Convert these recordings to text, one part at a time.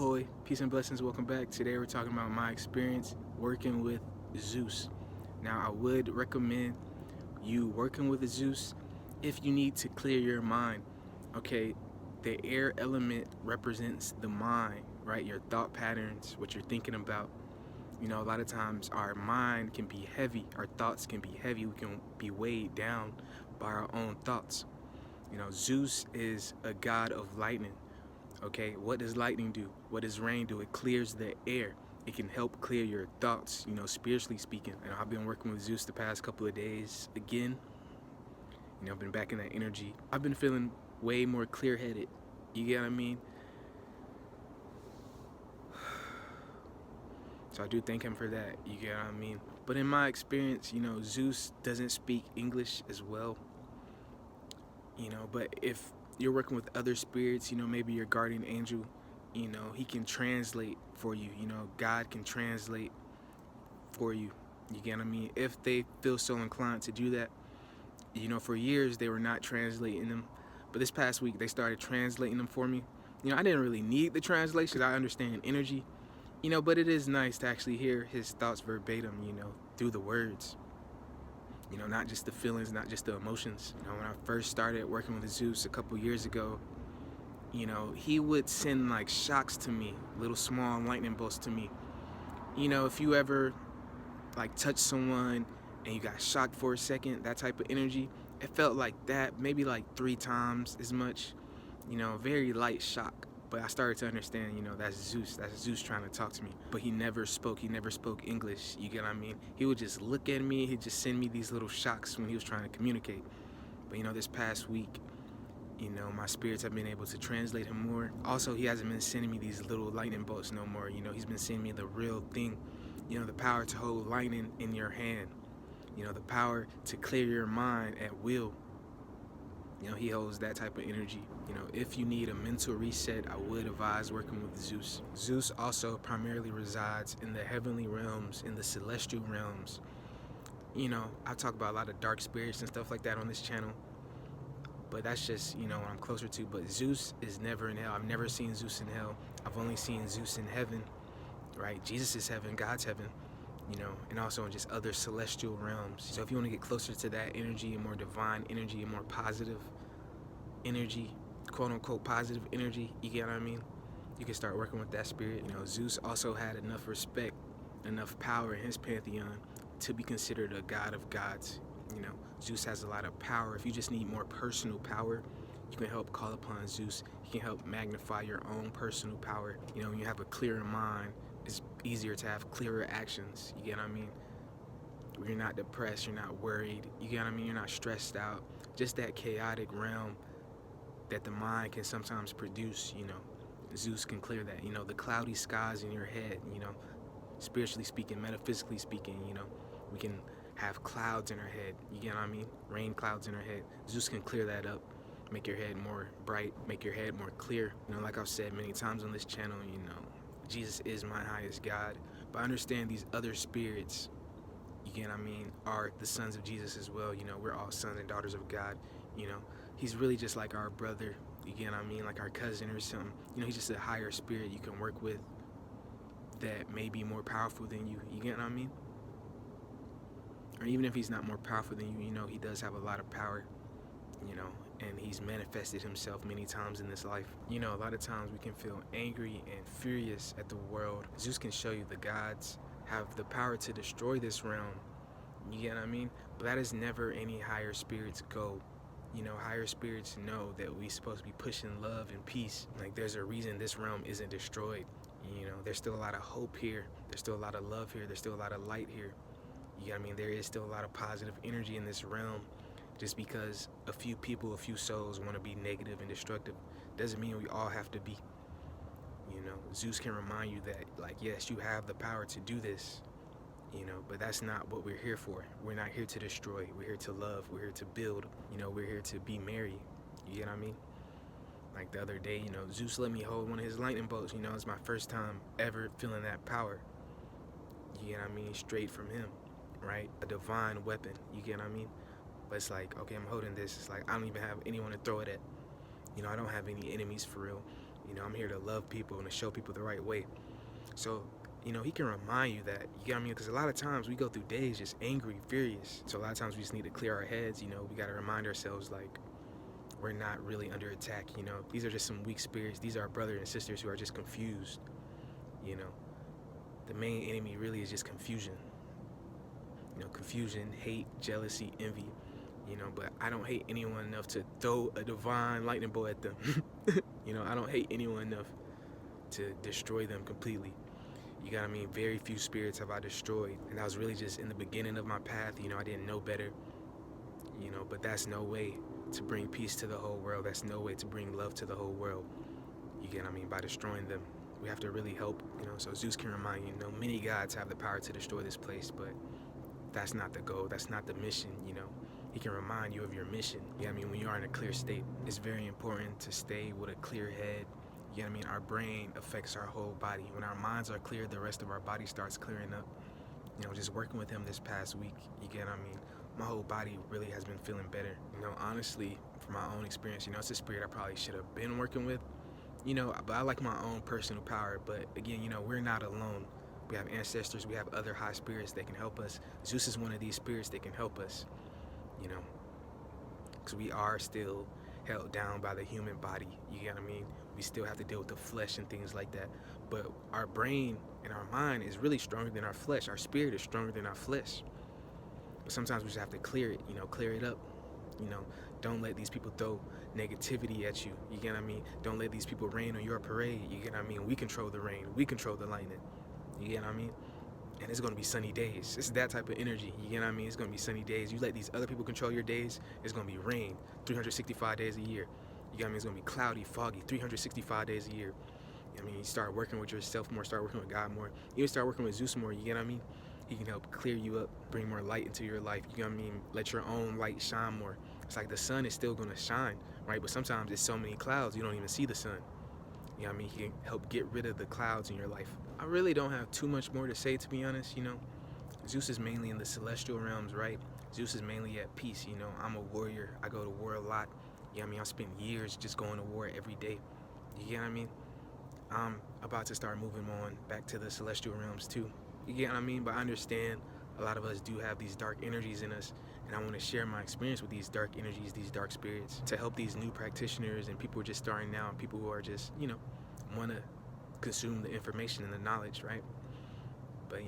Ahoy, peace and blessings, welcome back. Today we're talking about my experience working with Zeus. Now I would recommend you working with Zeus if you need to clear your mind. Okay, the air element represents the mind, right? Your thought patterns, what you're thinking about. You know, a lot of times our mind can be heavy, our thoughts can be heavy, we can be weighed down by our own thoughts. You know, Zeus is a god of lightning. Okay, what does lightning do? What does rain do? It clears the air. It can help clear your thoughts, you know, spiritually speaking. And I've been working with Zeus the past couple of days again. You know, I've been back in that energy. I've been feeling way more clear-headed. You get what I mean? So I do thank him for that. You get what I mean? But in my experience, you know, Zeus doesn't speak English as well. You know, but if you're working with other spirits, you know, maybe your guardian angel, you know, he can translate for you. You know, God can translate for you. You get what I mean? If they feel so inclined to do that. You know, for years they were not translating them, but this past week they started translating them for me. You know, I didn't really need the translation. I understand energy, you know, but it is nice to actually hear his thoughts verbatim, you know, through the words. You know, not just the feelings, not just the emotions. You know, when I first started working with Zeus a couple years ago, you know, he would send like shocks to me, little small lightning bolts to me. You know, if you ever like touch someone and you got shocked for a second, that type of energy, it felt like that, maybe like 3 times as much. You know, very light shock. But I started to understand, you know, that's Zeus trying to talk to me. But he never spoke English, you get what I mean? He would just look at me, he'd just send me these little shocks when he was trying to communicate. But you know, this past week, you know, my spirits have been able to translate him more. Also, he hasn't been sending me these little lightning bolts no more. You know, he's been sending me the real thing. You know, the power to hold lightning in your hand. You know, the power to clear your mind at will. You know, he holds that type of energy. You know, if you need a mental reset, I would advise working with Zeus. Zeus also primarily resides in the heavenly realms, in the celestial realms. You know, I talk about a lot of dark spirits and stuff like that on this channel, but that's just, you know, what I'm closer to. But Zeus is never in hell. I've never seen Zeus in hell. I've only seen Zeus in heaven, right? Jesus is heaven, God's heaven. You know, and also in just other celestial realms. So if you want to get closer to that energy, a more divine energy, a more positive energy, quote unquote positive energy, you get what I mean? You can start working with that spirit. You know, Zeus also had enough respect, enough power in his pantheon to be considered a god of gods. You know, Zeus has a lot of power. If you just need more personal power, you can help call upon Zeus. He can help magnify your own personal power. You know, when you have a clearer mind, it's easier to have clearer actions. You get what I mean? You're not depressed, you're not worried, you get what I mean? You're not stressed out. Just that chaotic realm that the mind can sometimes produce, you know. Zeus can clear that. You know, the cloudy skies in your head, you know, spiritually speaking, metaphysically speaking, you know, we can have clouds in our head, you get what I mean? Rain clouds in our head. Zeus can clear that up, make your head more bright, make your head more clear. You know, like I've said many times on this channel, you know, Jesus is my highest God. But I understand these other spirits, you get what I mean, are the sons of Jesus as well. You know, we're all sons and daughters of God. You know, he's really just like our brother, you get what I mean, like our cousin or something. You know, he's just a higher spirit you can work with that may be more powerful than you. You get what I mean? Or even if he's not more powerful than you, you know, he does have a lot of power, you know, and he's manifested himself many times in this life. You know, a lot of times we can feel angry and furious at the world. Zeus can show you the gods have the power to destroy this realm. You get what I mean? But that is never any higher spirit's goal. You know, higher spirits know that we're supposed to be pushing love and peace. Like, there's a reason this realm isn't destroyed. You know, there's still a lot of hope here. There's still a lot of love here. There's still a lot of light here. You get what I mean? There is still a lot of positive energy in this realm. Just because a few people, a few souls want to be negative and destructive doesn't mean we all have to be. You know, Zeus can remind you that, like, yes, you have the power to do this, you know, but that's not what we're here for. We're not here to destroy. We're here to love. We're here to build. You know, we're here to be merry. You get what I mean? Like the other day, you know, Zeus let me hold one of his lightning bolts. You know, it's my first time ever feeling that power. You get what I mean? Straight from him, right? A divine weapon. You get what I mean? But it's like, okay, I'm holding this. It's like, I don't even have anyone to throw it at. You know, I don't have any enemies for real. I'm here to love people and to show people the right way. So, he can remind you that, you get what I mean? Because a lot of times we go through days just angry, furious. So a lot of times we just need to clear our heads, we got to remind ourselves, like, we're not really under attack, These are just some weak spirits. These are our brothers and sisters who are just confused, you know. The main enemy really is just confusion. Confusion, hate, jealousy, envy, but I don't hate anyone enough to throw a divine lightning bolt at them. I don't hate anyone enough to destroy them completely. You got what I mean? Very few spirits have I destroyed. And that was really just in the beginning of my path. I didn't know better. But that's no way to bring peace to the whole world. That's no way to bring love to the whole world. You get what I mean? By destroying them. We have to really help, so Zeus can remind you, many gods have the power to destroy this place, but that's not the goal. That's not the mission, He can remind you of your mission. You know what I mean? When you are in a clear state, it's very important to stay with a clear head. You know what I mean? Our brain affects our whole body. When our minds are clear, the rest of our body starts clearing up. Just working with him this past week, you get what I mean? My whole body really has been feeling better. Honestly, from my own experience, it's a spirit I probably should have been working with. But I like my own personal power. But again, we're not alone. We have ancestors, we have other high spirits that can help us. Zeus is one of these spirits that can help us, because we are still held down by the human body. You get what I mean? We still have to deal with the flesh and things like that. But our brain and our mind is really stronger than our flesh. Our spirit is stronger than our flesh. But sometimes we just have to clear it, clear it up. Don't let these people throw negativity at you. You get what I mean? Don't let these people rain on your parade. You get what I mean? We control the rain. We control the lightning. You get what I mean? And it's going to be sunny days. It's that type of energy. You get what I mean? It's going to be sunny days. You let these other people control your days, it's going to be rain 365 days a year. You get what I mean? It's going to be cloudy, foggy 365 days a year. You start working with yourself more, start working with God more. Even start working with Zeus more, you get what I mean? He can help clear you up, bring more light into your life. You know what I mean? Let your own light shine more. It's like the sun is still going to shine, right? But sometimes there's so many clouds, you don't even see the sun. You know what I mean? He can help get rid of the clouds in your life. I really don't have too much more to say, to be honest, Zeus is mainly in the celestial realms, right? Zeus is mainly at peace, I'm a warrior. I go to war a lot. You know what I mean? I spend years just going to war every day. You get what I mean? I'm about to start moving on back to the celestial realms too. You get what I mean? But I understand a lot of us do have these dark energies in us, and I want to share my experience with these dark energies, these dark spirits, to help these new practitioners and people who are just starting out, and people who are just, want to consume the information and the knowledge, right? But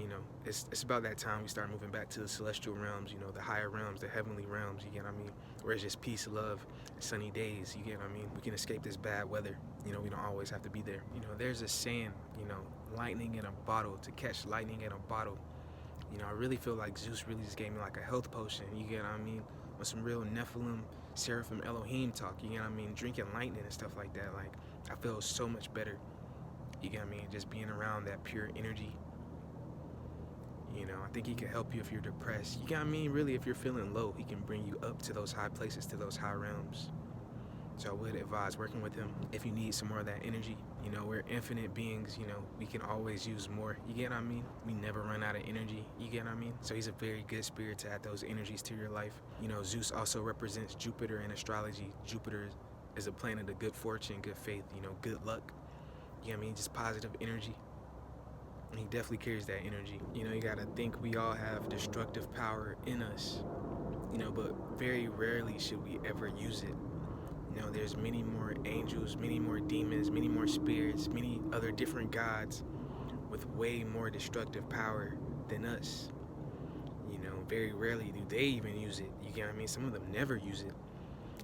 it's about that time we start moving back to the celestial realms, the higher realms, the heavenly realms, you get what I mean? Where it's just peace, love, sunny days, you get what I mean? We can escape this bad weather, we don't always have to be there. There's a saying, lightning in a bottle, to catch lightning in a bottle. I really feel like Zeus really just gave me like a health potion, you get what I mean? With some real Nephilim, Seraphim, Elohim talk, you get what I mean? Drinking lightning and stuff like that, like, I feel so much better, you get what I mean? Just being around that pure energy. I think he can help you if you're depressed. You get what I mean? Really, if you're feeling low, he can bring you up to those high places, to those high realms. So I would advise working with him if you need some more of that energy. We're infinite beings, we can always use more. You get what I mean? We never run out of energy. You get what I mean? So he's a very good spirit to add those energies to your life. Zeus also represents Jupiter in astrology. Jupiter is a planet of good fortune, good faith, good luck. You know what I mean? Just positive energy. And he definitely carries that energy. You gotta think we all have destructive power in us, but very rarely should we ever use it. There's many more angels, many more demons, many more spirits, many other different gods with way more destructive power than us. Very rarely do they even use it. You get what I mean? Some of them never use it.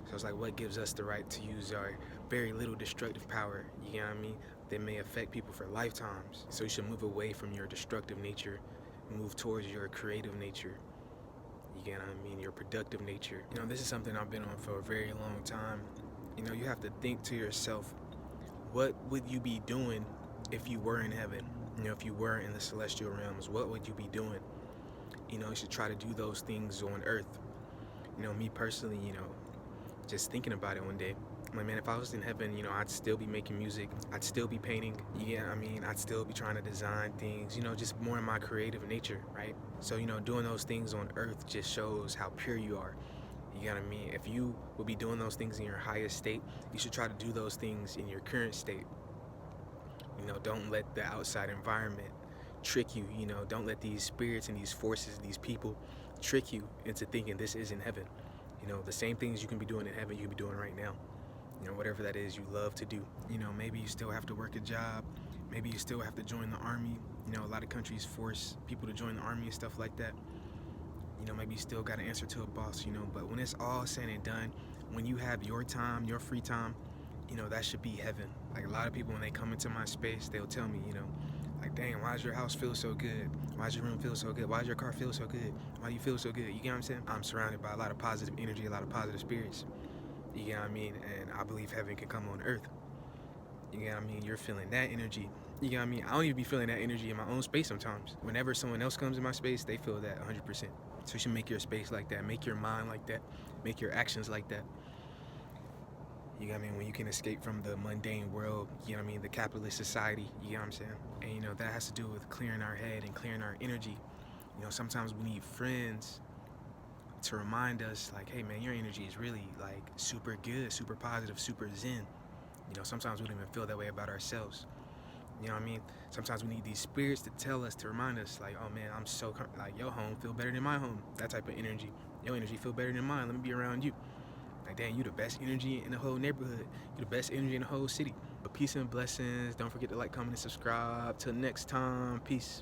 So it's like, what gives us the right to use our very little destructive power? You get what I mean? That may affect people for lifetimes. So you should move away from your destructive nature and move towards your creative nature. You get what I mean? Your productive nature. This is something I've been on for a very long time. You have to think to yourself, what would you be doing if you were in heaven? If you were in the celestial realms, what would you be doing? You should try to do those things on earth. Me personally, just thinking about it one day, I'm like, man, if I was in heaven, I'd still be making music. I'd still be painting. Yeah, I mean, I'd still be trying to design things, just more in my creative nature, right? So, doing those things on earth just shows how pure you are. You know what I mean? If you will be doing those things in your highest state, you should try to do those things in your current state. Don't let the outside environment trick you. Don't let these spirits and these forces, these people, trick you into thinking this isn't heaven. The same things you can be doing in heaven, you can be doing right now. Whatever that is you love to do. Maybe you still have to work a job. Maybe you still have to join the army. A lot of countries force people to join the army and stuff like that. Maybe you still got to answer to a boss, but when it's all said and done, when you have your time, your free time, that should be heaven. Like a lot of people, when they come into my space, they'll tell me, like, dang, why does your house feel so good? Why does your room feel so good? Why does your car feel so good? Why do you feel so good? You get what I'm saying? I'm surrounded by a lot of positive energy, a lot of positive spirits. You get what I mean? And I believe heaven can come on earth. You get what I mean? You're feeling that energy. You get what I mean? I don't even be feeling that energy in my own space sometimes. Whenever someone else comes in my space, they feel that 100%. So you should make your space like that. Make your mind like that. Make your actions like that. You know what I mean? When you can escape from the mundane world, you know what I mean? The capitalist society, you know what I'm saying? And, that has to do with clearing our head and clearing our energy. Sometimes we need friends to remind us, like, hey, man, your energy is really, like, super good, super positive, super zen. Sometimes we don't even feel that way about ourselves. You know what I mean? Sometimes we need these spirits to tell us, to remind us, like, oh, man, I'm so, like, your home feel better than my home. That type of energy. Your energy feel better than mine. Let me be around you. Like, dang, you the best energy in the whole neighborhood. You the best energy in the whole city. But peace and blessings. Don't forget to like, comment, and subscribe. Till next time. Peace.